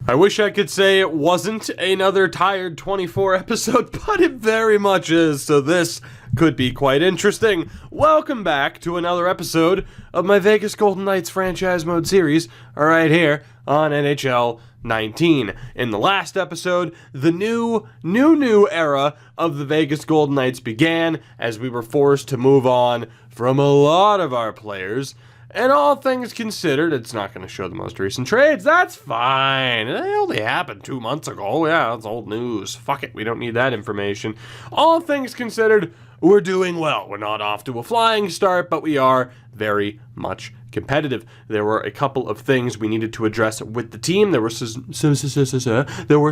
I wish I could say it wasn't another Tired 24 episode, but it very much is, so this could be quite interesting. Welcome back to another episode of my Vegas Golden Knights franchise mode series, right here on NHL 19. In the last episode, the new era of the Vegas Golden Knights began as we were forced to move on from a lot of our players. And all things considered, it's not going to show the most recent trades. That's fine. It only happened 2 months ago. Yeah, that's old news. Fuck it, we don't need that information. All things considered, we're doing well. We're not off to a flying start, but we are very much competitive. There were a couple of things we needed to address with the team. There were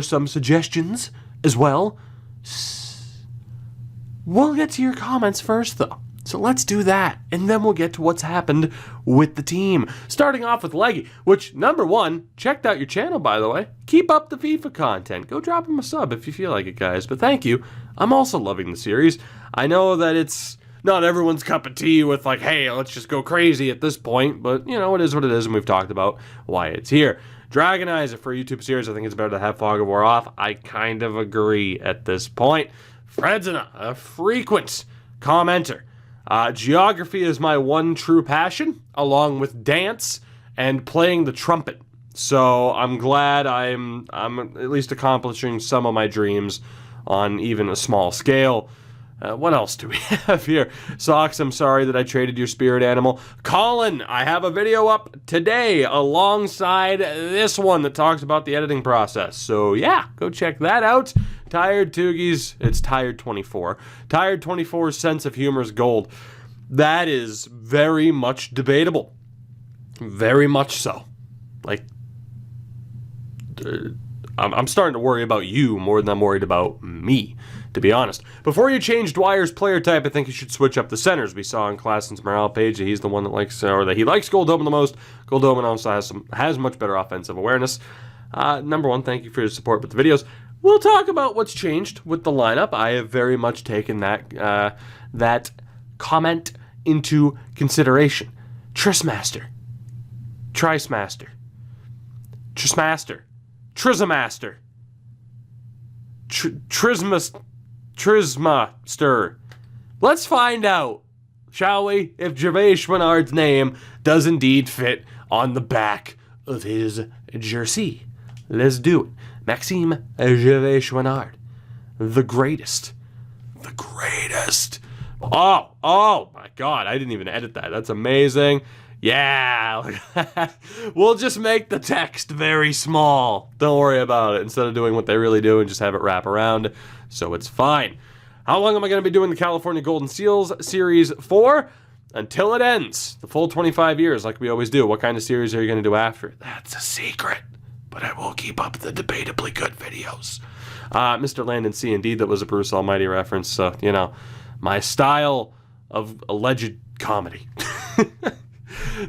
some suggestions as well. We'll get to your comments first, though. So let's do that, and then we'll get to what's happened with the team. Starting off with Leggy, which, number one, checked out your channel, by the way. Keep up the FIFA content. Go drop him a sub if you feel like it, guys. But thank you. I'm also loving the series. I know that it's not everyone's cup of tea with like, hey, let's just go crazy at this point. But, you know, it is what it is, and we've talked about why it's here. Dragonizer for a YouTube series. I think it's better to have Fog of War off. I kind of agree at this point. Fredzina, a frequent commenter. Geography is my one true passion, along with dance and playing the trumpet. So I'm glad I'm at least accomplishing some of my dreams on even a small scale. What else do we have here? Socks, I'm sorry that I traded your spirit animal. Colin, I have a video up today alongside this one that talks about the editing process. So yeah, go check that out. Tired Toogies, it's Tired 24. Tired 24's sense of humor is gold. That is very much debatable. Very much so. Like, I'm starting to worry about you more than I'm worried about me, to be honest. Before you change Dwyer's player type, I think you should switch up the centers. We saw on Klassen's morale page that he's the one that likes, or that he likes Goldobin the most. Goldobin also has much better offensive awareness. Number one, thank you for your support with the videos. We'll talk about what's changed with the lineup. I have very much taken that comment into consideration. Trismaster. Trismaster. Trismaster. Trismaster. Trismaster. Let's find out, shall we, if Gervais Chouinard's name does indeed fit on the back of his jersey. Let's do it. Maxime Gervais Chouinard, the greatest. The greatest. Oh my God, I didn't even edit that. That's amazing. Yeah. We'll just make the text very small. Don't worry about it. Instead of doing what they really do and just have it wrap around. So it's fine. How long am I going to be doing the California Golden Seals series for? Until it ends. The full 25 years like we always do. What kind of series are you going to do after? That's a secret. But I will keep up the debatably good videos. Mr. Landon C. Indeed, that was a Bruce Almighty reference. So, you know, my style of alleged comedy.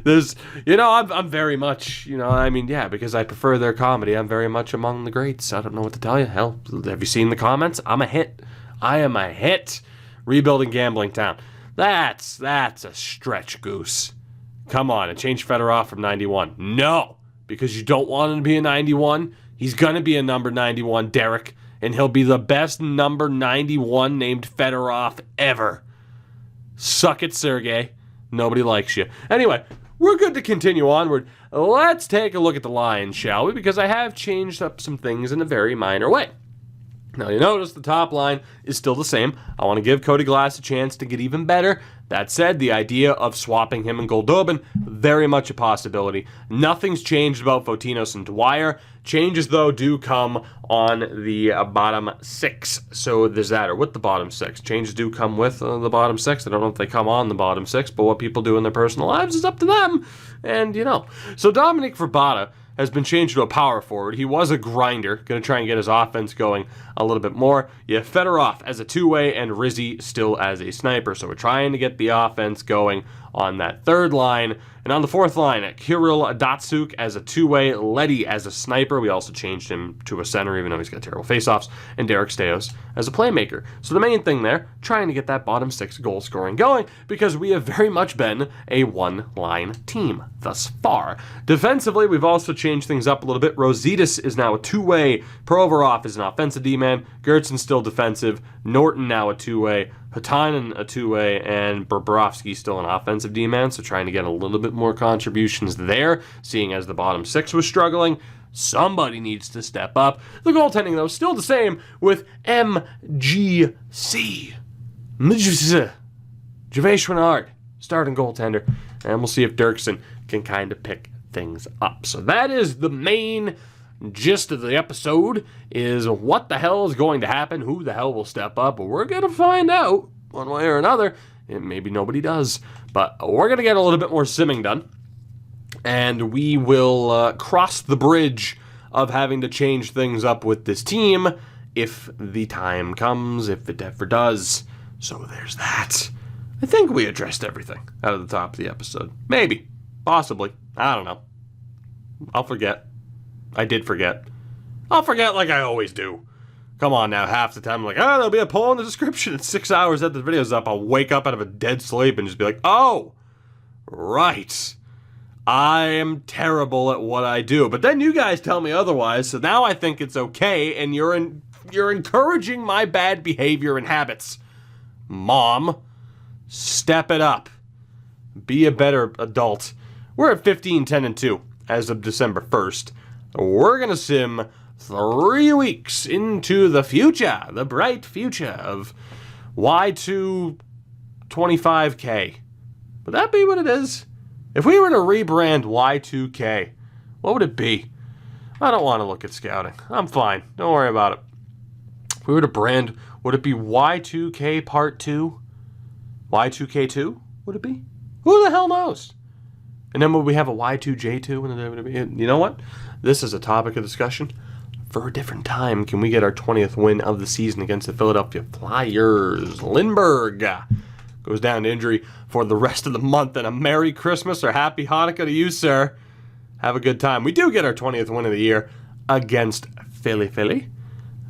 There's, you know, I'm very much, you know, I mean, yeah, because I prefer their comedy. I'm very much among the greats. I don't know what to tell you. Hell, have you seen the comments? I'm a hit. I am a hit. Rebuilding Gambling Town. That's a stretch, Goose. Come on, and change Fedorov from 91. No. Because you don't want him to be a 91. He's going to be a number 91, Derek. And he'll be the best number 91 named Fedorov ever. Suck it, Sergey. Nobody likes you. Anyway, we're good to continue onward. Let's take a look at the line, shall we? Because I have changed up some things in a very minor way. Now, you notice the top line is still the same. I want to give Cody Glass a chance to get even better. That said, the idea of swapping him and Goldobin, very much a possibility. Nothing's changed about Fotinos and Dwyer. Changes, though, do come on the bottom six. So there's that, or with the bottom six. Changes do come with the bottom six. I don't know if they come on the bottom six, but what people do in their personal lives is up to them. And, you know. So Dominic Verbata has been changed to a power forward. He was a grinder, going to try and get his offense going a little bit more. You have Fedorov as a two-way and Rizzi still as a sniper. So we're trying to get the offense going on that third line. And on the fourth line, Kirill Datsuk as a two-way, Leddy as a sniper. We also changed him to a center, even though he's got terrible faceoffs, and Derek Staios as a playmaker. So the main thing there, trying to get that bottom six goal scoring going, because we have very much been a one-line team thus far. Defensively, we've also changed things up a little bit. Rositas is now a two-way, Provorov is an offensive D-man, Gertson still defensive, Norton now a two-way, Hatanen a two-way, and Bobrovsky still an offensive D-man, so trying to get a little bit more contributions there, seeing as the bottom six was struggling. Somebody needs to step up. The goaltending, though, still the same with MGC. Gervais Chouinard, starting goaltender, and we'll see if Dirksen can kind of pick things up. So that is the main gist of the episode, is what the hell is going to happen, who the hell will step up. We're going to find out one way or another, and maybe nobody does, but we're going to get a little bit more simming done, and we will cross the bridge of having to change things up with this team if the time comes, if it ever does. So there's that. I think we addressed everything out of the top of the episode. Maybe. Possibly. I don't know. I'll forget. I did forget. I'll forget like I always do. Come on now, half the time I'm like, oh, there'll be a poll in the description. It's 6 hours after the video's up. I'll wake up out of a dead sleep and just be like, oh, right. I am terrible at what I do. But then you guys tell me otherwise, so now I think it's okay, and you're encouraging my bad behavior and habits. Mom, step it up. Be a better adult. We're at 15, 10, and 2 as of December 1st. We're going to sim 3 weeks into the future, the bright future of Y2 25K. Would that be what it is? If we were to rebrand Y2K, what would it be? I don't want to look at scouting. I'm fine. Don't worry about it. If we were to brand, would it be Y2K Part 2? Y2K2? Would it be? Who the hell knows? And then would we have a Y2J2? You know what? This is a topic of discussion for a different time. Can we get our 20th win of the season against the Philadelphia Flyers? Lindbergh goes down to injury for the rest of the month. And a Merry Christmas or Happy Hanukkah to you, sir. Have a good time. We do get our 20th win of the year against Philly.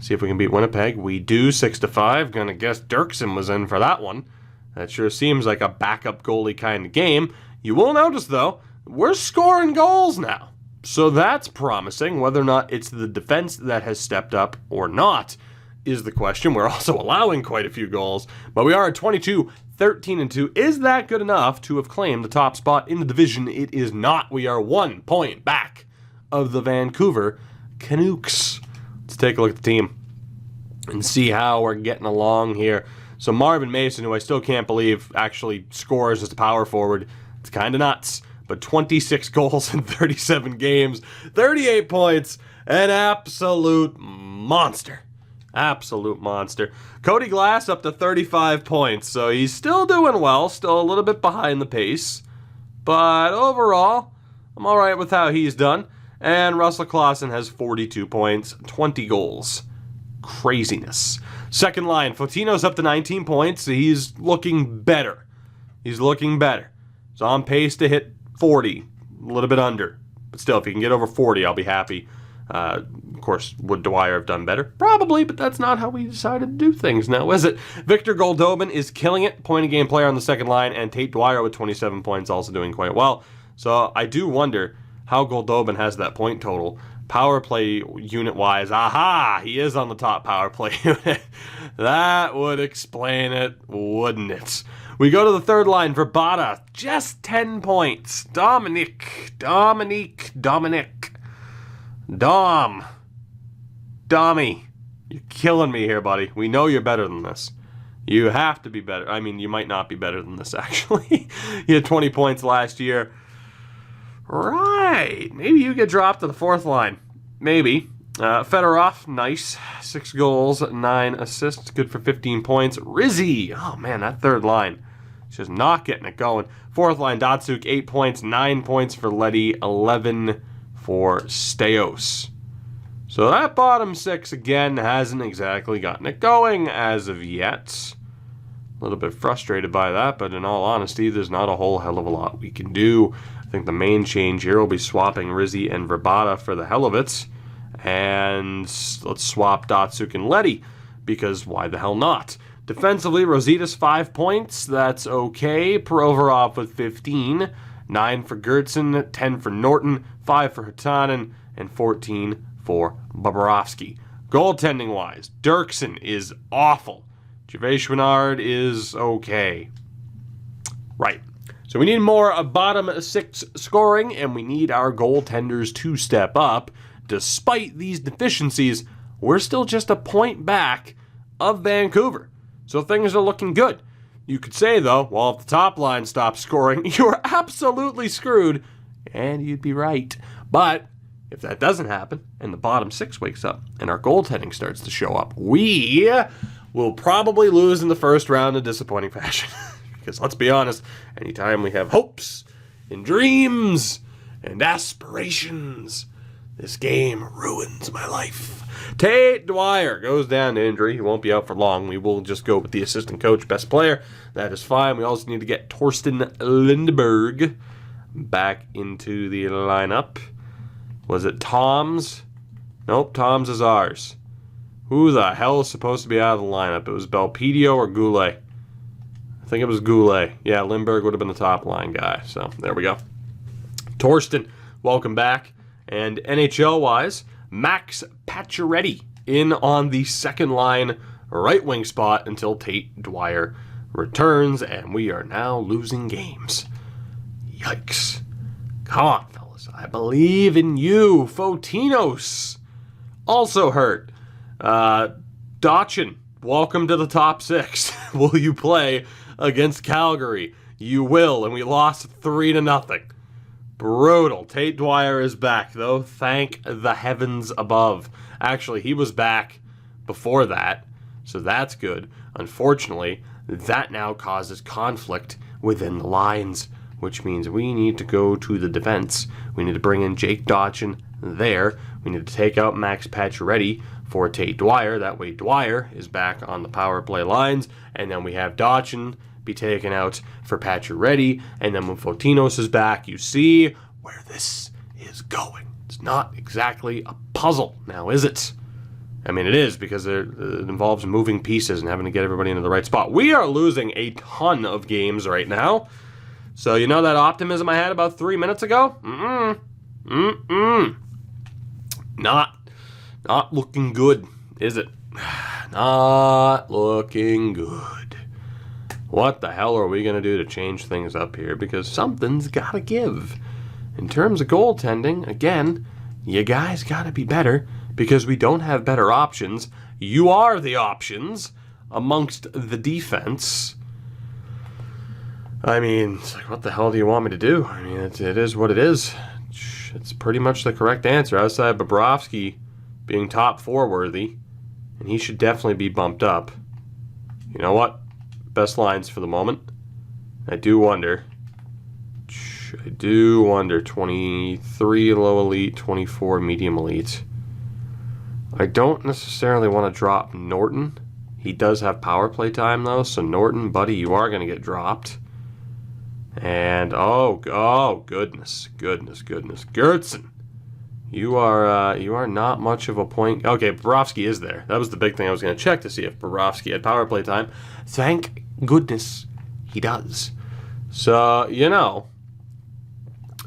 See if we can beat Winnipeg. We do, 6-5. Gonna guess Dirksen was in for that one. That sure seems like a backup goalie kind of game. You will notice, though, we're scoring goals now. So that's promising. Whether or not it's the defense that has stepped up or not is the question. We're also allowing quite a few goals, but we are at 22, 13, and 2. Is that good enough to have claimed the top spot in the division? It is not. We are 1 point back of the Vancouver Canucks. Let's take a look at the team and see how we're getting along here. So Marvin Mason, who I still can't believe actually scores as a power forward, it's kind of nuts. But 26 goals in 37 games, 38 points, an absolute monster. Absolute monster. Cody Glass up to 35 points, so he's still doing well, still a little bit behind the pace. But overall, I'm all right with how he's done. And Russell Clausen has 42 points, 20 goals. Craziness. Second line, Fotino's up to 19 points, so he's looking better. He's looking better. He's on pace to hit 40, a little bit under. But still, if he can get over 40, I'll be happy. Of course, would Dwyer have done better? Probably, but that's not how we decided to do things now, is it? Victor Goldobin is killing it, point-a-game player on the second line, and Tate Dwyer with 27 points also doing quite well. So I do wonder how Goldobin has that point total. Power play unit-wise, aha, he is on the top power play unit. That would explain it, wouldn't it? We go to the third line for Bada, just 10 points. Dominic. Dommy, you're killing me here, buddy. We know you're better than this. You have to be better. I mean, you might not be better than this, actually. You had 20 points last year. Right. Maybe you get dropped to the fourth line. Maybe. Fedorov, nice. 6 goals, 9 assists. Good for 15 points. Rizzy. Oh, man, that third line. Just not getting it going. Fourth line, Datsuk, 8 points. 9 points for Leddy. 11 for Staios. So that bottom six, again, hasn't exactly gotten it going as of yet. A little bit frustrated by that, but in all honesty, there's not a whole hell of a lot we can do. I think the main change here will be swapping Rizzi and Verbata for the hell of it. And let's swap Datsuk and Leddy, because why the hell not? Defensively, Rosita's 5 points. That's okay. Provorov with 15. 9 for Gertson, 10 for Norton, 5 for Hatanen, and 14 for Bobrovsky. Goaltending-wise, Dirksen is awful. Gervais Chouinard is okay. Right. So we need more bottom 6 scoring, and we need our goaltenders to step up. Despite these deficiencies, we're still just a point back of Vancouver. So things are looking good. You could say, though, well, if the top line stops scoring, you're absolutely screwed. And you'd be right. But if that doesn't happen, and the bottom 6 wakes up, and our goaltending starts to show up, we will probably lose in the first round in disappointing fashion. Because let's be honest, anytime we have hopes and dreams and aspirations, this game ruins my life. Tate Dwyer goes down to injury. He won't be out for long. We will just go with the assistant coach, best player. That is fine. We also need to get Torsten Lindberg back into the lineup. Was it Tom's? Nope, Tom's is ours. Who the hell is supposed to be out of the lineup? It was Belpedio or Goulet? I think it was Goulet. Yeah, Lindberg would have been the top line guy. So there we go. Torsten, welcome back. And NHL-wise, Max Pacioretty in on the second line right wing spot until Tate Dwyer returns, and we are now losing games. Yikes. Come on, fellas. I believe in you. Fotinos also hurt. Dotchin, welcome to the top 6. Will you play against Calgary? You will, and we lost 3-0. Brutal. Tate Dwyer is back, though. Thank the heavens above. Actually, he was back before that, so that's good. Unfortunately, that now causes conflict within the lines, which means we need to go to the defense. We need to bring in Jake Dotchin there. We need to take out Max Pacioretty for Tate Dwyer. That way Dwyer is back on the power play lines, and then we have Dotchin be taken out for Pacioretty, and then when Fotinos is back, you see where this is going. It's not exactly a puzzle now, is it? I mean, it is, because it involves moving pieces and having to get everybody into the right spot. We are losing a ton of games right now. So you know that optimism I had about 3 minutes ago? Not looking good, is it? Not looking good. What the hell are we going to do to change things up here? Because something's got to give. In terms of goaltending, again, you guys got to be better, because we don't have better options. You are the options amongst the defense. I mean, it's like, what the hell do you want me to do? I mean, it is what it is. It's pretty much the correct answer, outside Bobrovsky being top 4 worthy, and he should definitely be bumped up. You know what? Best lines for the moment. I do wonder 23 low elite, 24 medium elite. I don't necessarily want to drop Norton. He does have power play time, though, so Norton, buddy, you are going to get dropped. And, oh, goodness. Gertson, you are not much of a point. Okay, Bobrovsky is there. That was the big thing I was going to check to see if Bobrovsky had power play time. Thank goodness he does. So, you know,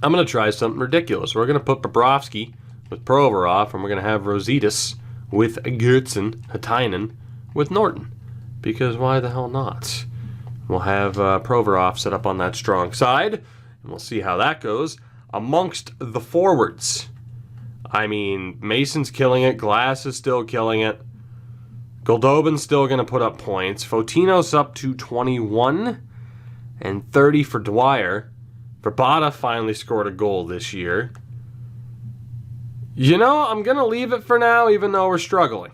I'm going to try something ridiculous. We're going to put Bobrovsky with Provorov, and we're going to have Rositas with Gertson, Hatainen with Norton. Because why the hell not? We'll have Provorov set up on that strong side, and we'll see how that goes. Amongst the forwards, I mean, Mason's killing it. Glass is still killing it. Goldobin's still going to put up points. Fotinos up to 21 and 30 for Dwyer. Verbata finally scored a goal this year. You know, I'm going to leave it for now, even though we're struggling.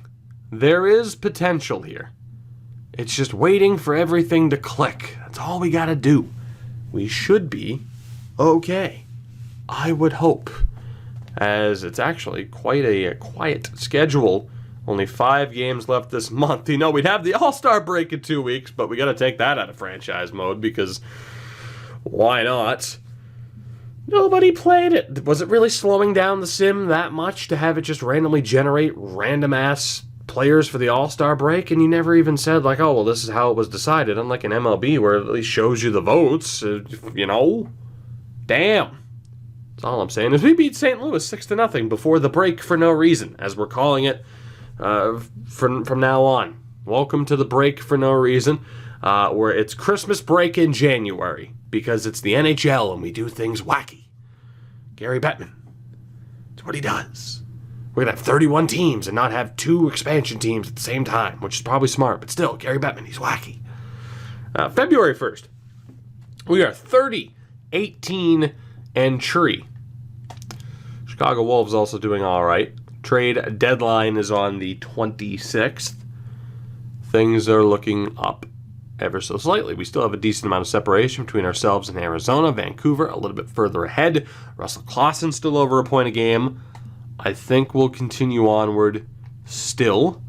There is potential here. It's just waiting for everything to click. That's all we got to do. We should be okay. I would hope. As it's actually quite a quiet schedule. Only 5 games left this month. You know, we'd have the All-Star break in 2 weeks, but we got to take that out of franchise mode, because why not? Nobody played it. Was it really slowing down the sim that much to have it just randomly generate random-ass players for the All-Star break? And you never even said, like, oh, well, this is how it was decided. Unlike an MLB where it at least shows you the votes, you know? Damn. That's all I'm saying is we beat St. Louis 6-0 before the break for no reason, as we're calling it from now on. Welcome to the break for no reason, where it's Christmas break in January, because it's the NHL and we do things wacky. Gary Bettman. It's what he does. We're going to have 31 teams and not have 2 expansion teams at the same time, which is probably smart, but still, Gary Bettman, he's wacky. February 1st, we are 30-18 and tree. Chicago Wolves also doing all right. Trade deadline is on the 26th. Things are looking up ever so slightly. We still have a decent amount of separation between ourselves and Arizona. Vancouver a little bit further ahead. Russell Clausen still over a point a game. I think we'll continue onward still.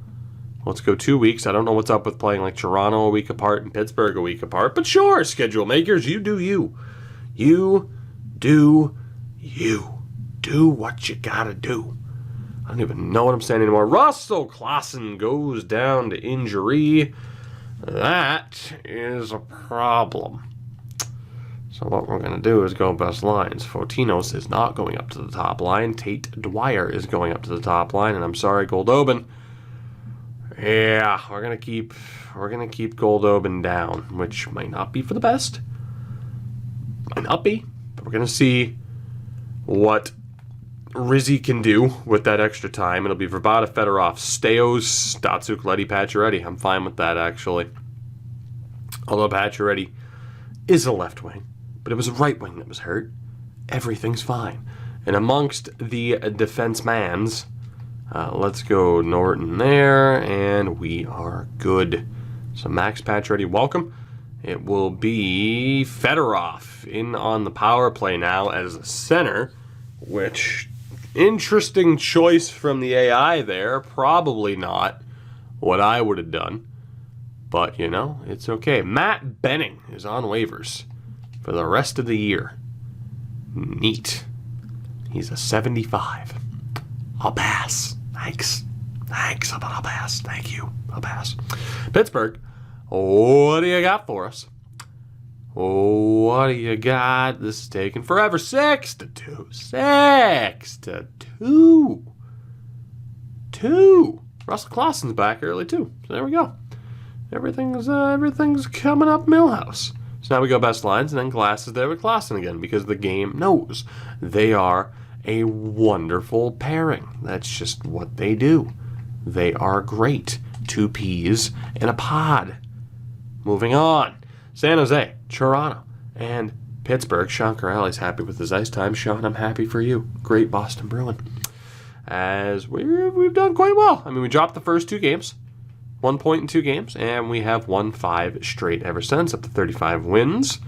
Let's go 2 weeks. I don't know what's up with playing like Toronto a week apart and Pittsburgh a week apart. But sure, schedule makers, you do you. You do you. Do what you gotta do. I don't even know what I'm saying anymore. Russell Clausen goes down to injury. That is a problem. So what we're going to do is go best lines. Fotinos is not going up to the top line. Tate Dwyer is going up to the top line. And I'm sorry, Goldobin. Yeah, we're going to keep Goldobin down, which might not be for the best. Might not be. But we're going to see what Rizzy can do with that extra time. It'll be Verbata, Fedorov, Steos, Datsuk, Letty, Pacioretty. I'm fine with that, actually. Although Pacioretty is a left wing, but it was a right wing that was hurt. Everything's fine. And amongst the defense mans, let's go Norton there, and we are good. So Max Pacioretty, welcome. It will be Fedorov in on the power play now as a center, which... interesting choice from the AI there. Probably not what I would have done. But, you know, it's okay. Matt Benning is on waivers for the rest of the year. Neat. He's a 75. I'll pass. Thanks. How about I'll pass? Thank you. I'll pass. Pittsburgh, what do you got for us? What do you got? This is taking forever. 6-2. 6-2. 2. Russell Clausen's back early too. So there we go. Everything's coming up Millhouse. So now we go best lines, and then Glass is there with Clausen again because the game knows they are a wonderful pairing. That's just what they do. They are great. 2 peas in a pod. Moving on. San Jose, Toronto, and Pittsburgh. Sean Corrali's happy with his ice time. Sean, I'm happy for you. Great Boston Bruin. As we've done quite well. I mean, we dropped the first 2 games. 1 point in 2 games, and we have won 5 straight ever since, up to 35 wins.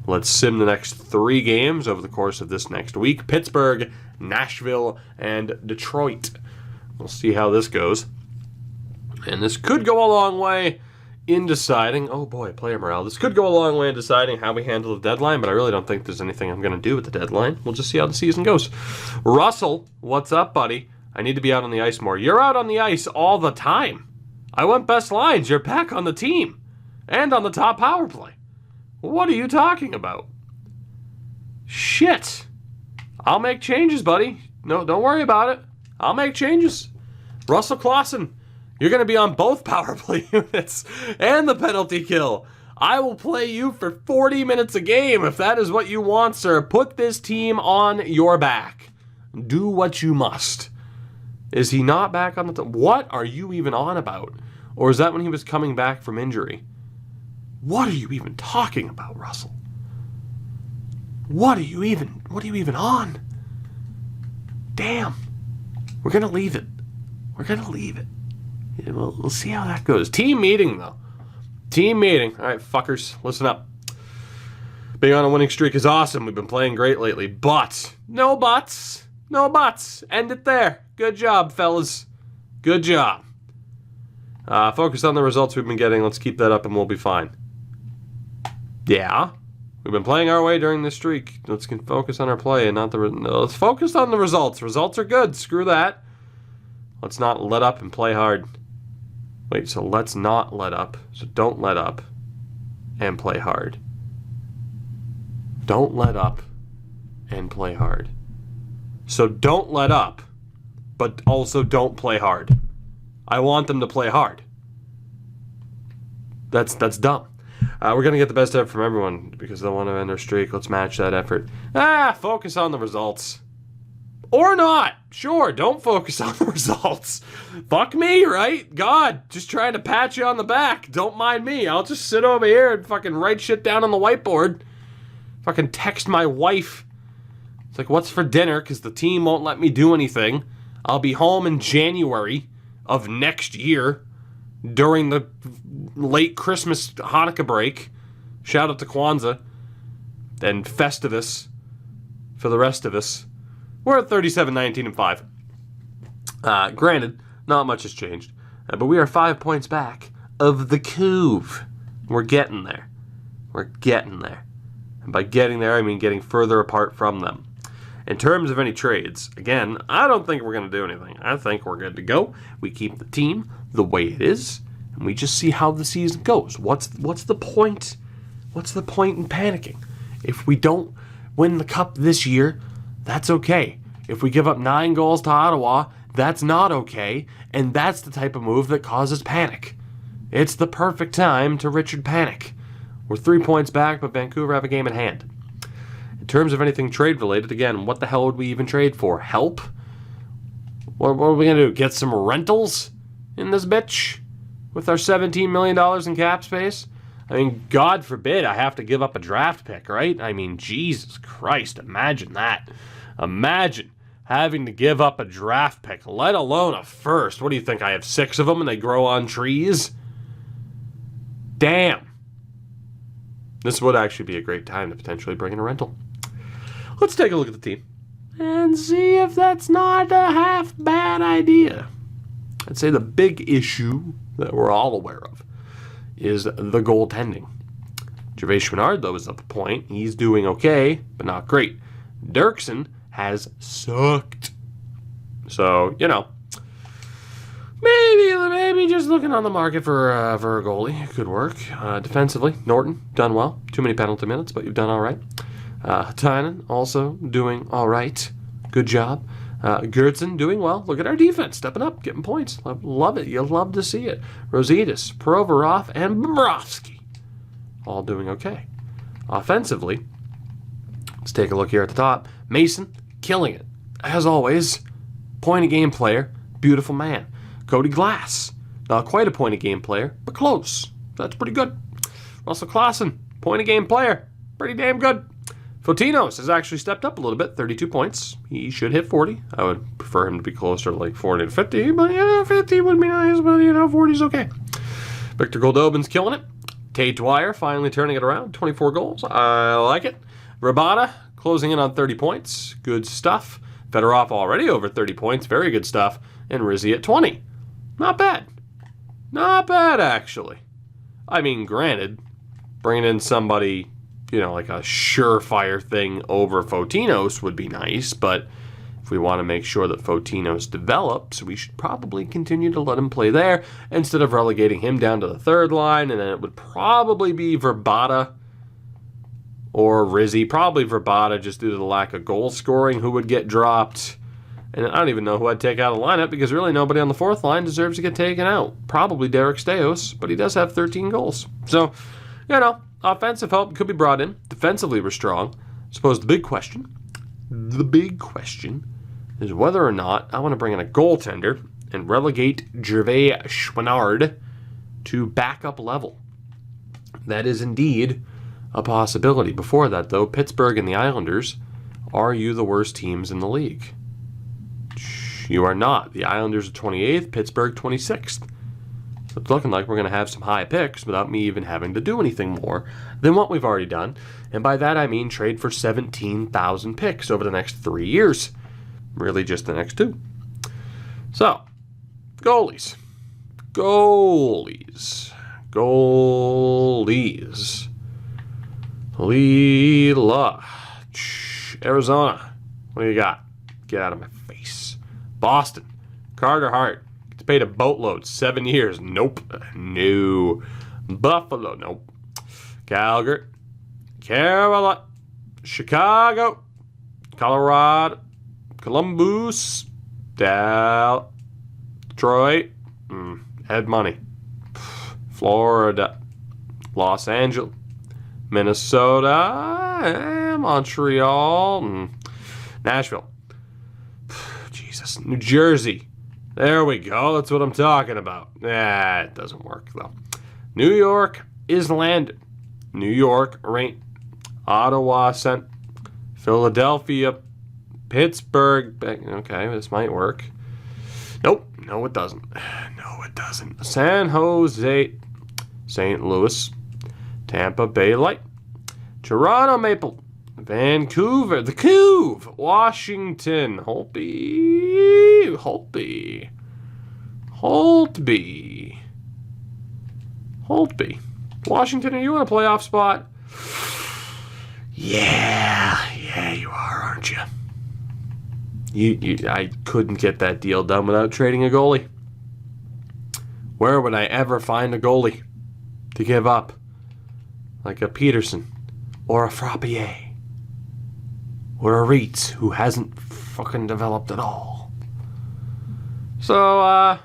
Let's sim the next 3 games over the course of this next week. Pittsburgh, Nashville, and Detroit. We'll see how this goes. And this could go a long way in deciding, oh boy, player morale. This could go a long way in deciding how we handle the deadline, but I really don't think there's anything I'm going to do with the deadline. We'll just see how the season goes. Russell, what's up, buddy? I need to be out on the ice more. You're out on the ice all the time. I went best lines. You're back on the team and on the top power play. What are you talking about? Shit. I'll make changes, buddy. No, don't worry about it. I'll make changes. Russell Clausen, you're going to be on both power play units and the penalty kill. I will play you for 40 minutes a game if that is what you want, sir. Put this team on your back. Do what you must. Is he not back on the top? What are you even on about? Or is that when he was coming back from injury? What are you even talking about, Russell? What are you even on? Damn. We're going to leave it. Yeah, we'll see how that goes. Team meeting, though. Team meeting. All right, fuckers, listen up. Being on a winning streak is awesome. We've been playing great lately. But, no buts. No buts. End it there. Good job, fellas. Good job. Focus on the results we've been getting. Let's keep that up and we'll be fine. Yeah. We've been playing our way during this streak. Let's focus on our play and not the... Let's focus on the results. Results are good. Screw that. Let's not let up and play hard. Wait, so let's not let up. So don't let up and play hard. Don't let up and play hard. So don't let up, but also don't play hard. I want them to play hard. That's dumb. We're going to get the best effort from everyone because they want to end their streak. Let's match that effort. Focus on the results. Or not. Sure, don't focus on the results. Fuck me, right? God, just trying to pat you on the back. Don't mind me. I'll just sit over here and fucking write shit down on the whiteboard. Fucking text my wife. It's like, what's for dinner? Because the team won't let me do anything. I'll be home in January of next year during the late Christmas Hanukkah break. Shout out to Kwanzaa and Festivus for the rest of us. We're at 37-19-5. Granted, not much has changed, but we are 5 points back of the Couve. We're getting there. We're getting there. And by getting there, I mean getting further apart from them. In terms of any trades, again, I don't think we're going to do anything. I think we're good to go. We keep the team the way it is, and we just see how the season goes. What's the point? What's the point in panicking? If we don't win the cup this year, that's okay. If we give up 9 goals to Ottawa, that's not okay, and that's the type of move that causes panic. It's the perfect time to Richard panic. We're 3 points back, but Vancouver have a game in hand. In terms of anything trade-related, again, what the hell would we even trade for? Help? What are we going to do? Get some rentals in this bitch? With our $17 million in cap space? I mean, God forbid I have to give up a draft pick, right? I mean, Jesus Christ, imagine that. Imagine having to give up a draft pick, let alone a first. What do you think? I have 6 of them and they grow on trees? Damn. This would actually be a great time to potentially bring in a rental. Let's take a look at the team and see if that's not a half bad idea. I'd say the big issue that we're all aware of is the goaltending. Gervais Chouinard, though, is at the point. He's doing okay, but not great. Dirksen has sucked. So, maybe just looking on the market for a goalie could work. Defensively, Norton, done well. Too many penalty minutes, but you've done all right. Tynan, also doing all right. Good job. Gertzen, doing well. Look at our defense, stepping up, getting points. Love it. You'll love to see it. Rositas, Provorov, and Bobrovsky, all doing okay. Offensively, let's take a look here at the top. Mason, killing it. As always, point-a-game player, beautiful man. Cody Glass, not quite a point-a-game player, but close. That's pretty good. Russell Clausen, point-a-game player, pretty damn good. Fotinos has actually stepped up a little bit, 32 points. He should hit 40. I would prefer him to be closer to like 40 to 50, but 50 would be nice, but 40's okay. Victor Goldobin's killing it. Tate Dwyer finally turning it around, 24 goals. I like it. Rabada closing in on 30 points. Good stuff. Fedorov already over 30 points. Very good stuff. And Rizzi at 20. Not bad. Not bad, actually. I mean, granted, bringing in somebody, like a surefire thing over Fotinos would be nice, but if we want to make sure that Fotinos develops, we should probably continue to let him play there instead of relegating him down to the third line, and then it would probably be Verbata or Rizzi. Probably Verbata, just due to the lack of goal scoring, who would get dropped. And I don't even know who I'd take out of the lineup because really nobody on the fourth line deserves to get taken out. Probably Derek Steos, but he does have 13 goals. So, offensive help could be brought in. Defensively, we're strong. I suppose the big question is whether or not I want to bring in a goaltender and relegate Gervais Chouinard to backup level. That is indeed a possibility. Before that, though, Pittsburgh and the Islanders, are you the worst teams in the league? You are not. The Islanders are 28th, Pittsburgh 26th. So it's looking like we're going to have some high picks without me even having to do anything more than what we've already done. And by that I mean trade for 17,000 picks over the next 3 years. Really just the next 2. So, goalies. Leela. Arizona. What do you got? Get out of my face. Boston. Carter Hart. Gets paid a boatload. 7 years. Nope. No. Buffalo. Nope. Calgary. Carolina. Chicago. Colorado. Columbus. Detroit. Head money. Florida. Los Angeles. Minnesota. Montreal. Nashville. Jesus. New Jersey. There we go. That's what I'm talking about. It doesn't work, though. New York is landed. New York, Rain. Ottawa, sent. Philadelphia. Pittsburgh. Okay, this might work. Nope. No, it doesn't. No, it doesn't. San Jose. St. Louis. Tampa Bay Light. Toronto Maple. Vancouver. The Couve. Washington. Holtby. Washington, are you in a playoff spot? Yeah, you are, aren't you? I couldn't get that deal done without trading a goalie. Where would I ever find a goalie to give up? Like a Peterson or a Frappier or a Reitz who hasn't fucking developed at all. So,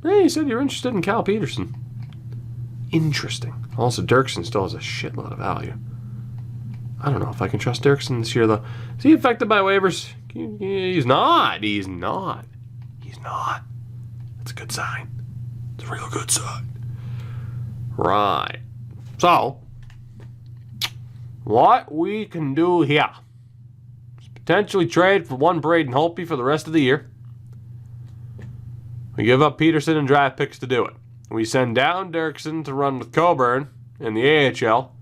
hey, you said you're interested in Cal Peterson. Interesting. Also, Dirksen still has a shitload of value. I don't know if I can trust Dirksen this year, though. Is he affected by waivers? He's not. That's a good sign. It's a real good sign. Right. So, what we can do here is potentially trade for one Braden Holtby for the rest of the year. We give up Peterson and draft picks to do it. We send down Dirksen to run with Coburn in the AHL.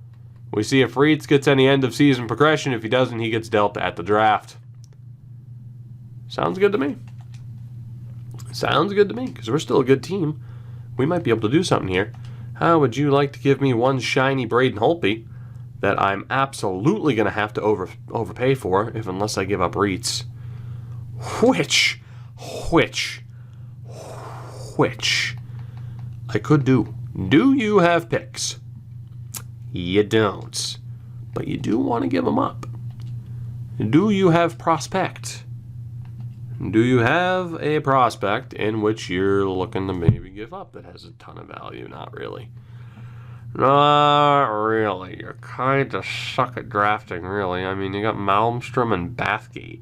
We see if Reitz gets any end-of-season progression. If he doesn't, he gets dealt at the draft. Sounds good to me. Because we're still a good team. We might be able to do something here. How would you like to give me one shiny Braden Holtby that I'm absolutely going to have to overpay for unless I give up Reitz? Which I could do. Do you have picks? You don't. But you do want to give them up. Do you have prospect? Do you have a prospect in which you're looking to maybe give up that has a ton of value? Not really. Not really. You kind of suck at drafting, really. I mean, you got Malmstrom and Bathgate,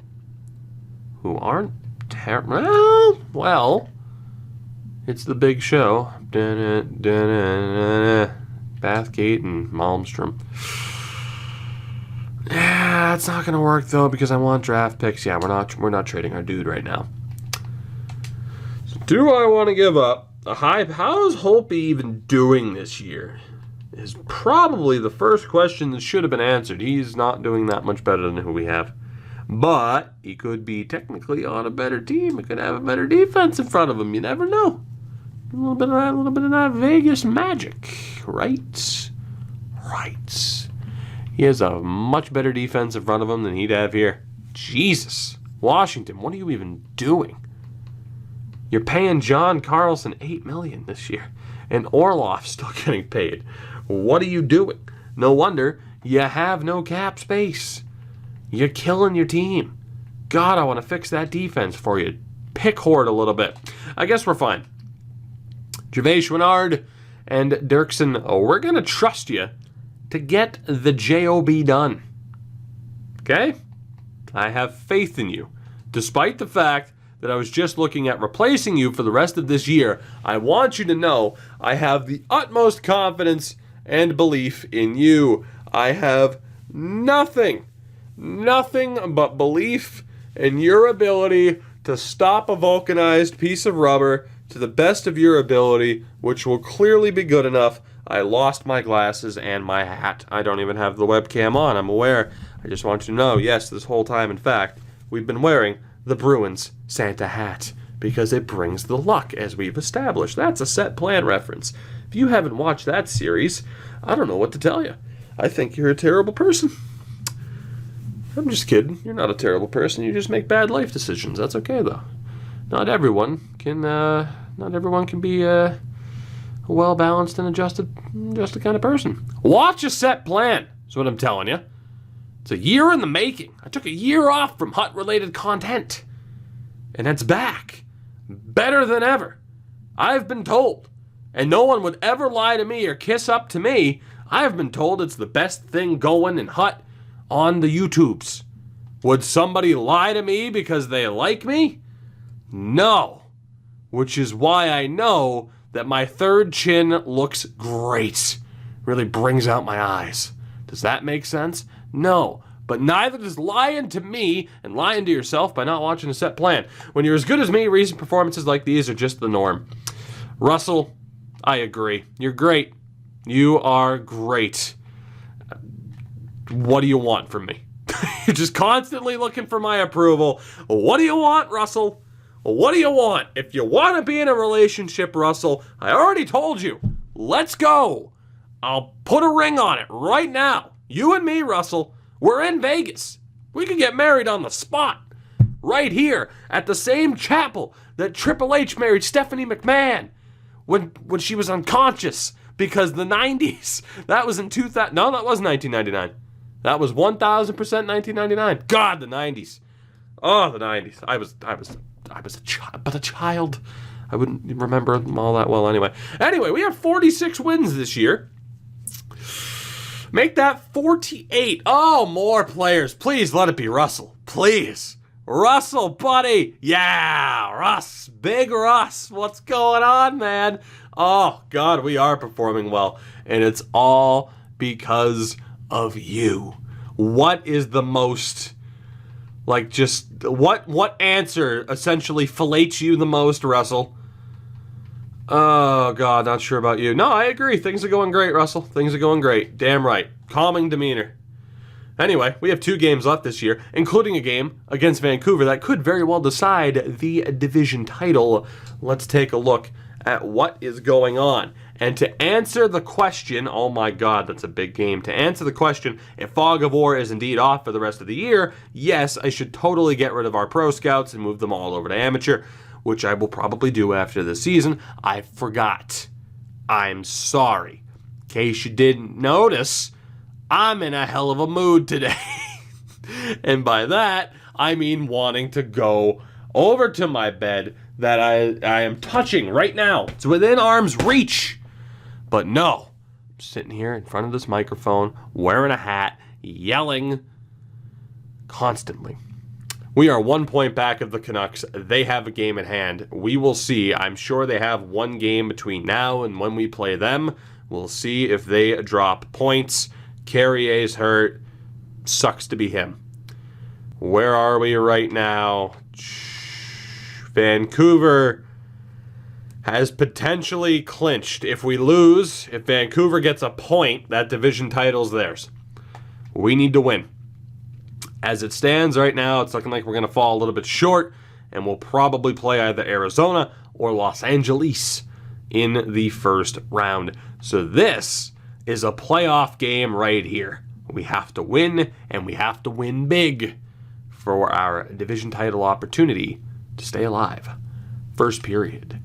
who aren't terrible. Well, it's the big show. Bathgate and Malmstrom. Yeah, it's not going to work, though, because I want draft picks. Yeah, we're not trading our dude right now. So do I want to give up a high... How is Holtby even doing this year? Is probably the first question that should have been answered. He's not doing that much better than who we have. But he could be technically on a better team. He could have a better defense in front of him. You never know. A little bit of that Vegas magic. Right. He has a much better defense in front of him than he'd have here. Jesus. Washington, what are you even doing? You're paying John Carlson $8 million this year. And Orlov's still getting paid. What are you doing? No wonder you have no cap space. You're killing your team. God, I want to fix that defense for you. Pick hoard a little bit. I guess we're fine. Gervais Chouinard and Dirksen, we're going to trust you to get the job done. Okay? I have faith in you. Despite the fact that I was just looking at replacing you for the rest of this year, I want you to know I have the utmost confidence and belief in you. I have nothing but belief in your ability to stop a vulcanized piece of rubber to the best of your ability, which will clearly be good enough. I lost my glasses and my hat. I don't even have the webcam on, I'm aware. I just want you to know, yes, this whole time, in fact, we've been wearing the Bruins Santa hat because it brings the luck, as we've established. That's a set plan reference. If you haven't watched that series, I don't know what to tell you. I think you're a terrible person. I'm just kidding. You're not a terrible person. You just make bad life decisions. That's okay, though. Not everyone can be a well-balanced and adjusted kind of person. Watch a set plan, is what I'm telling you. It's a year in the making. I took a year off from Hut-related content. And it's back. Better than ever. I've been told. And no one would ever lie to me or kiss up to me. I've been told it's the best thing going in Hut on the YouTubes. Would somebody lie to me because they like me? No. Which is why I know that my third chin looks great. Really brings out my eyes. Does that make sense? No. But neither does lying to me and lying to yourself by not watching a set plan. When you're as good as me, recent performances like these are just the norm. Russell, I agree. You're great. You are great. What do you want from me? You're just constantly looking for my approval. What do you want, Russell? What do you want? If you want to be in a relationship, Russell, I already told you. Let's go. I'll put a ring on it right now. You and me, Russell, we're in Vegas. We could get married on the spot. Right here at the same chapel that Triple H married Stephanie McMahon when she was unconscious because the 90s. That was in 2000. No, that was 1999. That was 1,000% 1999. God, the 90s. Oh, the 90s. I was a child. I wouldn't remember them all that well anyway. Anyway, we have 46 wins this year. Make that 48. Oh, more players. Please let it be Russell. Please. Russell, buddy. Yeah, Russ. Big Russ. What's going on, man? Oh, God, we are performing well. And it's all because of you. What is the most, what answer essentially fillets you the most, Russell? Oh, God, not sure about you. No, I agree. Things are going great, Russell. Things are going great. Damn right. Calming demeanor. Anyway, we have 2 games left this year, including a game against Vancouver that could very well decide the division title. Let's take a look at what is going on. And to answer the question, oh my God, that's a big game. To answer the question, if Fog of War is indeed off for the rest of the year, yes, I should totally get rid of our pro scouts and move them all over to amateur, which I will probably do after the season. I forgot. I'm sorry. In case you didn't notice, I'm in a hell of a mood today. And by that, I mean wanting to go over to my bed that I am touching right now. It's within arm's reach. But no, I'm sitting here in front of this microphone, wearing a hat, yelling constantly. We are 1 point back of the Canucks. They have a game at hand. We will see. I'm sure they have one game between now and when we play them. We'll see if they drop points. Carrier's hurt. Sucks to be him. Where are we right now? Vancouver has potentially clinched. If we lose, if Vancouver gets a point, that division title's theirs. We need to win. As it stands right now, it's looking like we're going to fall a little bit short, and we'll probably play either Arizona or Los Angeles in the first round. So this is a playoff game right here. We have to win, and we have to win big for our division title opportunity to stay alive. First period.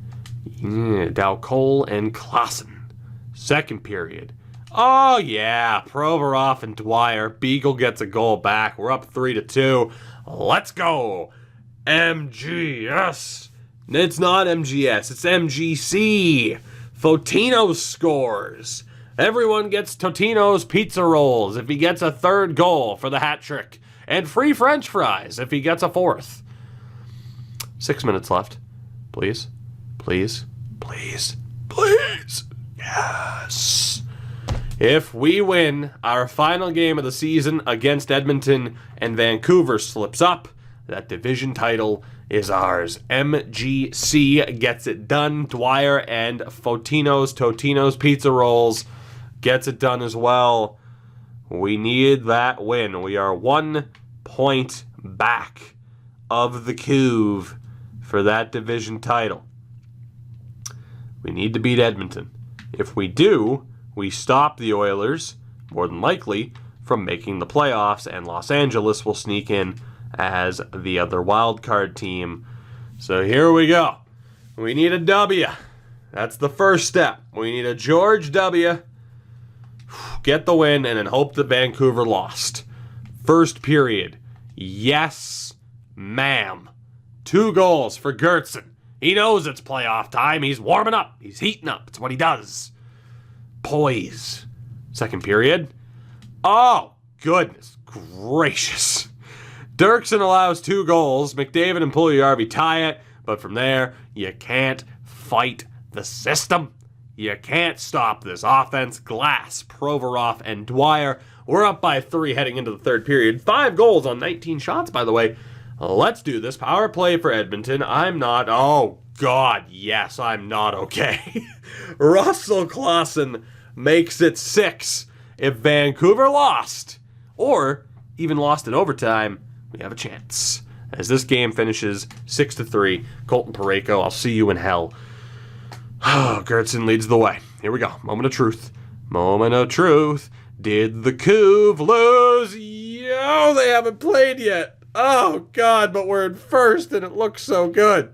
Cole and Klassen. Second period. Oh, yeah. Provorov and Dwyer. Beagle gets a goal back. We're up 3-2. Let's go. MGS. It's not MGS. It's MGC. Fotino scores. Everyone gets Totino's pizza rolls if he gets a third goal for the hat trick. And free French fries if he gets a fourth. 6 minutes left. Please. Please. Please. Please. Yes. If we win our final game of the season against Edmonton and Vancouver slips up, that division title is ours. MGC gets it done. Dwyer and Totino's Pizza Rolls gets it done as well. We need that win. We are 1 point back of the Couve for that division title. We need to beat Edmonton. If we do, we stop the Oilers, more than likely, from making the playoffs, and Los Angeles will sneak in as the other wild card team. So here we go. We need a W. That's the first step. We need a George W. Get the win, and then hope that Vancouver lost. First period. Yes, ma'am. 2 goals for Gertzen. He knows it's playoff time. He's warming up. He's heating up. It's what he does. Poise. Second period. Oh, goodness gracious. Dirksen allows 2 goals. McDavid and Puljujarvi tie it. But from there, you can't fight the system. You can't stop this offense. Glass, Provorov, and Dwyer. We're up by 3 heading into the third period. 5 goals on 19 shots, by the way. Let's do this. Power play for Edmonton. Oh, God, yes, I'm not okay. Russell Claesson makes it 6. If Vancouver lost, or even lost in overtime, we have a chance. As this game finishes 6-3, Colton Parayko, I'll see you in hell. Oh, Gertzen leads the way. Here we go. Moment of truth. Moment of truth. Did the Couv lose? Yo, they haven't played yet. Oh, God, but we're in first, and it looks so good.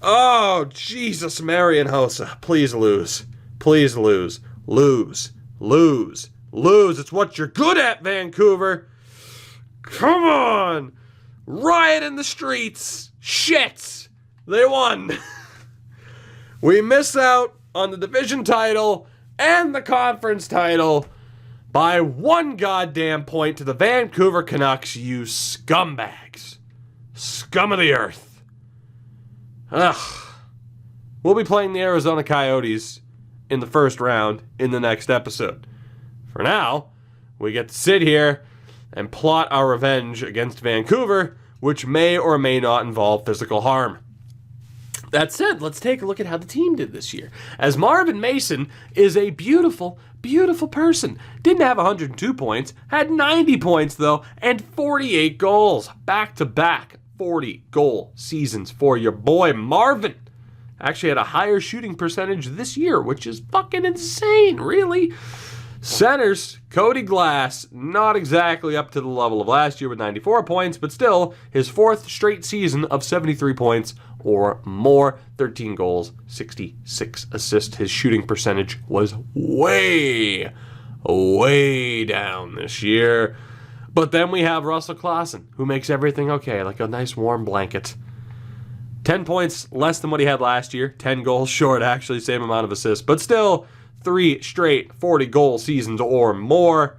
Oh, Jesus, Marian Hossa. Please lose. Please lose. Lose. Lose. Lose. It's what you're good at, Vancouver. Come on. Riot in the streets. Shit. They won. We miss out on the division title and the conference title by 1 goddamn point to the Vancouver Canucks, you scumbags. Scum of the earth. Ugh. We'll be playing the Arizona Coyotes in the first round in the next episode. For now, we get to sit here and plot our revenge against Vancouver, which may or may not involve physical harm. That said, let's take a look at how the team did this year. As Marvin Mason is a beautiful, beautiful person. Didn't have 102 points, had 90 points though, and 48 goals. Back-to-back 40-goal seasons for your boy Marvin. Actually had a higher shooting percentage this year, which is fucking insane, really. Centers, Cody Glass, not exactly up to the level of last year with 94 points, but still his 4th straight season of 73 points or more, 13 goals, 66 assists. His shooting percentage was way down this year. But then we have Russell Claesson, who makes everything okay, like a nice warm blanket. 10 points less than what he had last year, 10 goals short, actually, same amount of assists, but still 3 straight 40-goal seasons or more.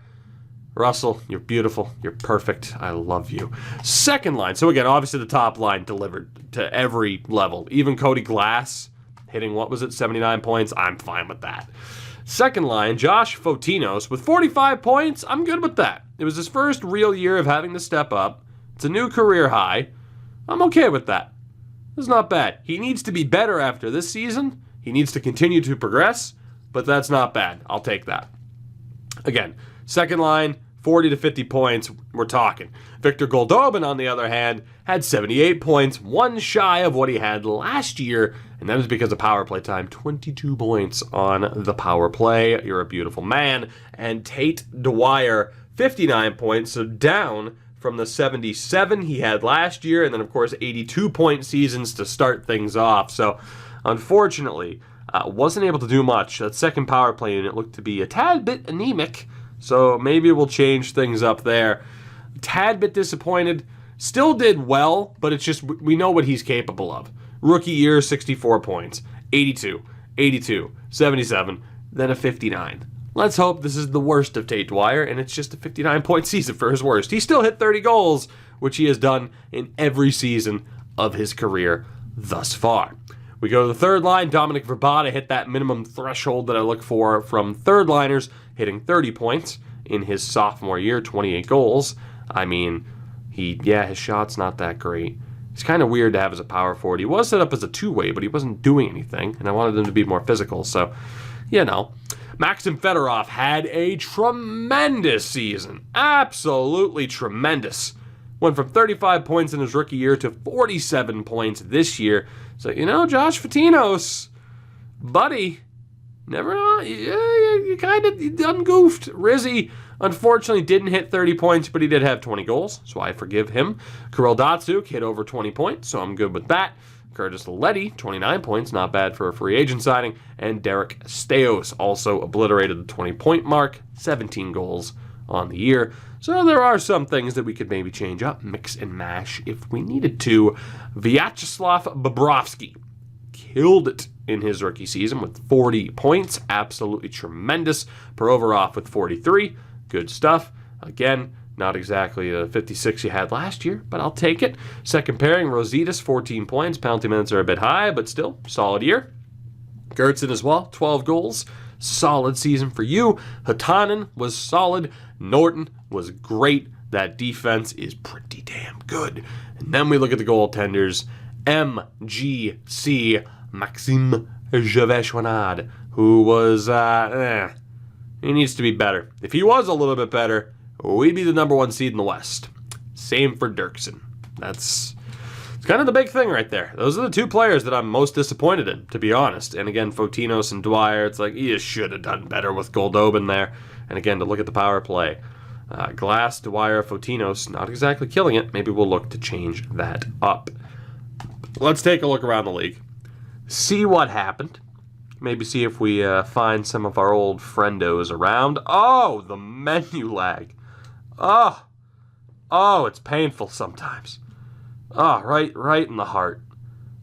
Russell, you're beautiful. You're perfect. I love you. Second line. So again, obviously the top line delivered to every level. Even Cody Glass hitting, 79 points. I'm fine with that. Second line, Josh Fotinos with 45 points. I'm good with that. It was his first real year of having to step up. It's a new career high. I'm okay with that. It's not bad. He needs to be better after this season. He needs to continue to progress, but that's not bad. I'll take that. Again, second line, 40 to 50 points, we're talking. Victor Goldobin, on the other hand, had 78 points, 1 shy of what he had last year, and that is because of power play time. 22 points on the power play. You're a beautiful man. And Tate Dwyer, 59 points, so down from the 77 he had last year, and then, of course, 82-point seasons to start things off. So, unfortunately, wasn't able to do much. That second power play unit looked to be a tad bit anemic, so maybe we'll change things up there. Tad bit disappointed. Still did well, but it's just we know what he's capable of. Rookie year, 64 points. 82, 77, then a 59. Let's hope this is the worst of Tate Dwyer, and it's just a 59-point season for his worst. He still hit 30 goals, which he has done in every season of his career thus far. We go to the third line. Dominic Verbata hit that minimum threshold that I look for from third liners, hitting 30 points in his sophomore year, 28 goals. I mean, his shot's not that great. It's kind of weird to have as a power forward. He was set up as a two-way, but he wasn't doing anything, and I wanted him to be more physical, so, Maxim Fedorov had a tremendous season. Absolutely tremendous. Went from 35 points in his rookie year to 47 points this year. So, Josh Fotinos, buddy, Never mind. You kind of ungoofed. Rizzy, unfortunately, didn't hit 30 points, but he did have 20 goals, so I forgive him. Kirill Datsuk hit over 20 points, so I'm good with that. Curtis Leddy, 29 points, not bad for a free agent signing. And Derek Steos also obliterated the 20-point mark, 17 goals on the year. So there are some things that we could maybe change up, mix and mash if we needed to. Vyacheslav Bobrovsky killed it in his rookie season with 40 points. Absolutely tremendous. Provorov with 43. Good stuff. Again, not exactly the 56 you had last year, but I'll take it. Second pairing, Rositas, 14 points. Penalty minutes are a bit high, but still, solid year. Gertson as well, 12 goals. Solid season for you. Hutanen was solid. Norton was great. That defense is pretty damn good. And then we look at the goaltenders. MGC, Maxime Javeshwanad, who was, he needs to be better. If he was a little bit better, we'd be the number one seed in the West. Same for Dirksen. It's kind of the big thing right there. Those are the two players that I'm most disappointed in, to be honest. And again, Fotinos and Dwyer, it's like, you should have done better with Goldobin there. And again, to look at the power play, Glass, Dwyer, Fotinos, not exactly killing it. Maybe we'll look to change that up. Let's take a look around the league. See what happened. Maybe see if we find some of our old friendos around. Oh, the menu lag. Oh, it's painful sometimes. Oh, right in the heart.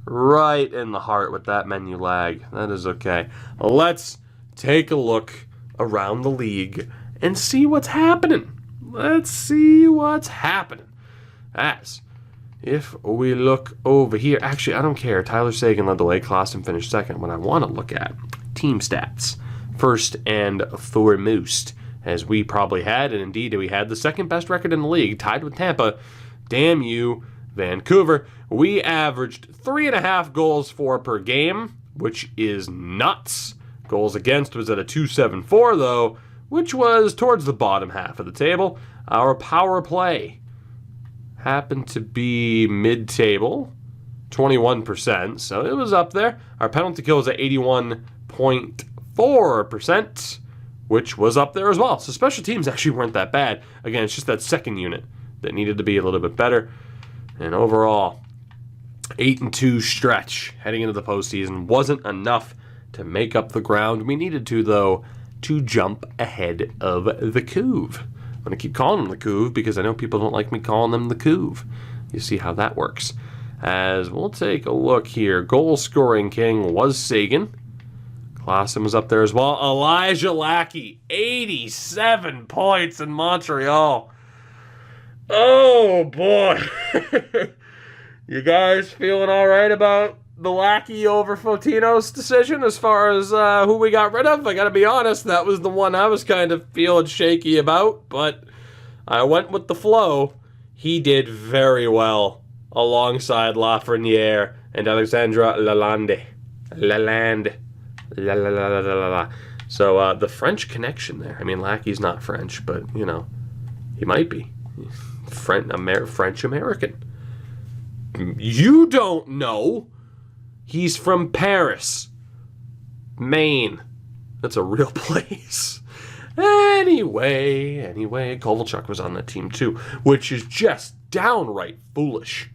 Right in the heart with that menu lag. That is okay. Let's take a look around the league and see what's happening. Let's see what's happening. As if we look over here, actually, I don't care. Tyler Seguin led the way. Klassen finished second. What I want to look at, team stats. First and foremost, as we probably had, and indeed we had the second best record in the league, tied with Tampa. Damn you, Vancouver. We averaged 3.5 goals for per game, which is nuts. Goals against was at a 2.74, though, which was towards the bottom half of the table. Our power play happened to be mid-table, 21%, so it was up there. Our penalty kill was at 81.4%, which was up there as well. So special teams actually weren't that bad. Again, it's just that second unit that needed to be a little bit better. And overall, 8-2 stretch heading into the postseason wasn't enough to make up the ground. We needed to, though, to jump ahead of the Couve. I'm going to keep calling them the Couve because I know people don't like me calling them the Couve. You see how that works. As we'll take a look here. Goal scoring king was Seguin. Klassen was up there as well. Elijah Lackey, 87 points in Montreal. Oh, boy. You guys feeling all right about the Lackey over Fotinos decision as far as who we got rid of? I got to be honest, that was the one I was kind of feeling shaky about, but I went with the flow. He did very well alongside Lafreniere and Alexandra Lalande. So the French connection there. I mean, Lackey's not French, but, you know, he might be. French-American. You don't know. He's from Paris, Maine. That's a real place. Anyway, Kovalchuk was on that team too, which is just downright foolish,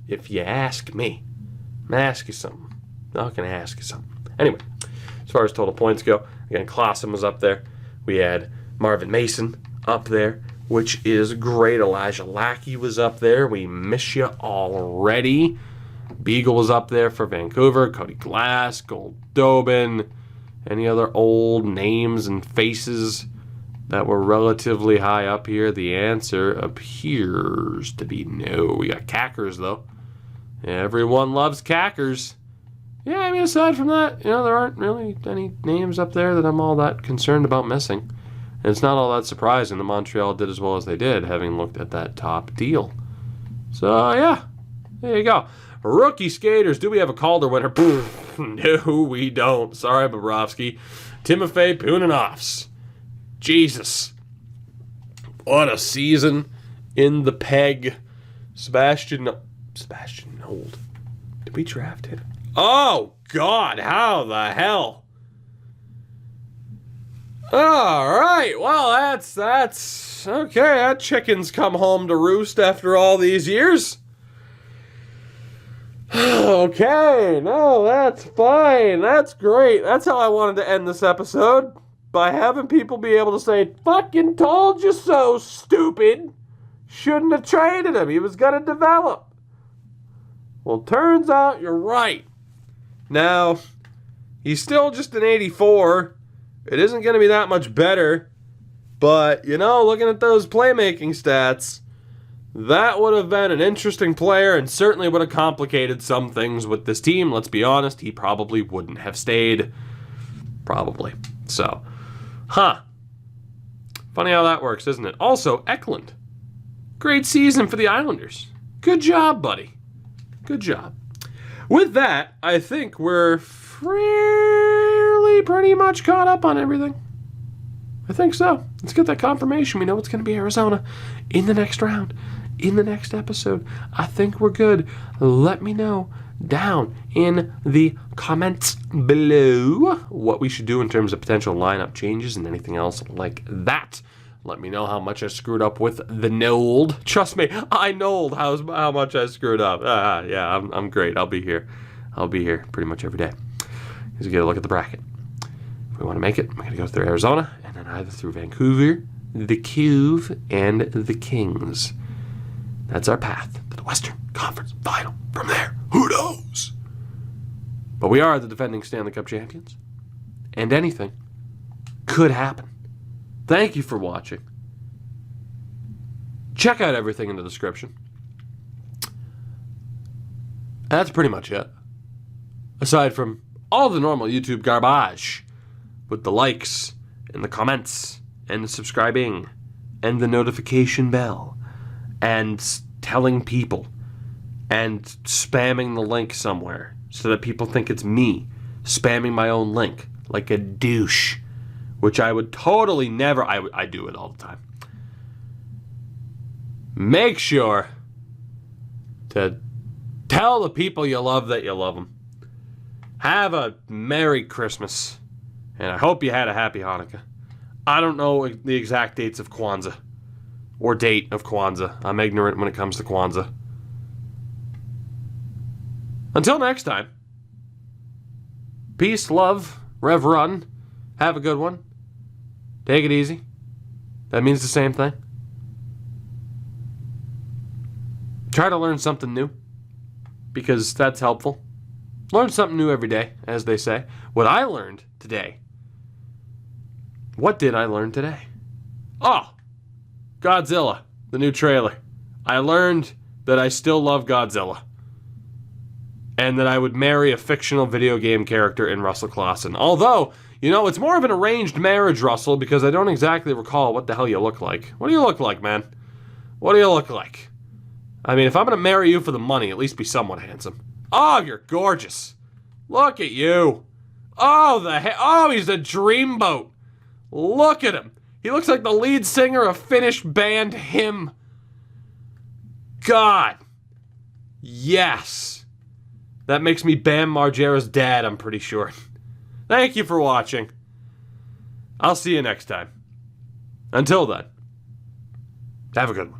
if you ask me. I'm going to ask you something. Anyway, as far as total points go, again, Klassen was up there. We had Marvin Mason up there, which is great. Elijah Lackey was up there. We miss you already. Beagle was up there for Vancouver. Cody Glass, Goldobin. Any other old names and faces that were relatively high up here? The answer appears to be no. We got Cackers, though. Everyone loves Cackers. Yeah, I mean, aside from that, you know, there aren't really any names up there that I'm all that concerned about missing. And it's not all that surprising that Montreal did as well as they did, having looked at that top deal. So, yeah, there you go. Rookie skaters, do we have a Calder winner? No, we don't. Sorry, Bobrovsky. Timofey Punanovs. Jesus. What a season in the peg. Sebastian Nold. Did we draft him? Oh, God, how the hell? All right. Well, that's okay. That chicken's come home to roost after all these years. Okay. No, that's fine. That's great. That's how I wanted to end this episode. By having people be able to say, fucking told you so, stupid. Shouldn't have traded him. He was going to develop. Well, turns out you're right. Now, he's still just an 84. It isn't going to be that much better. But, looking at those playmaking stats, that would have been an interesting player and certainly would have complicated some things with this team. Let's be honest, he probably wouldn't have stayed. Probably. So, funny how that works, isn't it? Also, Eklund. Great season for the Islanders. Good job, buddy. Good job. With that, I think we're fairly pretty much caught up on everything. I think so. Let's get that confirmation. We know it's going to be Arizona in the next round, in the next episode. I think we're good. Let me know down in the comments below what we should do in terms of potential lineup changes and anything else like that. Let me know how much I screwed up with the Nold. Trust me, I Nold how much I screwed up. Yeah, I'm great. I'll be here. I'll be here pretty much every day. Because we get a look at the bracket. If we want to make it, we're going to go through Arizona, and then either through Vancouver, the Cuve, and the Kings. That's our path to the Western Conference Final. From there, who knows? But we are the defending Stanley Cup champions. And anything could happen. Thank you for watching. Check out everything in the description. That's pretty much it. Aside from all the normal YouTube garbage with the likes and the comments and the subscribing and the notification bell and telling people and spamming the link somewhere so that people think it's me spamming my own link like a douche. Which I would totally never... I do it all the time. Make sure to tell the people you love that you love them. Have a Merry Christmas. And I hope you had a Happy Hanukkah. I don't know the exact dates of Kwanzaa. Or date of Kwanzaa. I'm ignorant when it comes to Kwanzaa. Until next time. Peace, love, Rev Run. Have a good one. Take it easy. That means the same thing. Try to learn something new, because that's helpful. Learn something new every day, as they say. What I learned today. What did I learn today? Oh, Godzilla, the new trailer. I learned that I still love Godzilla. And that I would marry a fictional video game character in Russell Clausen. Although... it's more of an arranged marriage, Russell, because I don't exactly recall what the hell you look like. What do you look like, man? What do you look like? I mean, if I'm going to marry you for the money, at least be somewhat handsome. Oh, you're gorgeous. Look at you. Oh, he's a dreamboat. Look at him. He looks like the lead singer of Finnish band Him. God. Yes. That makes me Bam Margera's dad, I'm pretty sure. Thank you for watching. I'll see you next time. Until then, have a good one.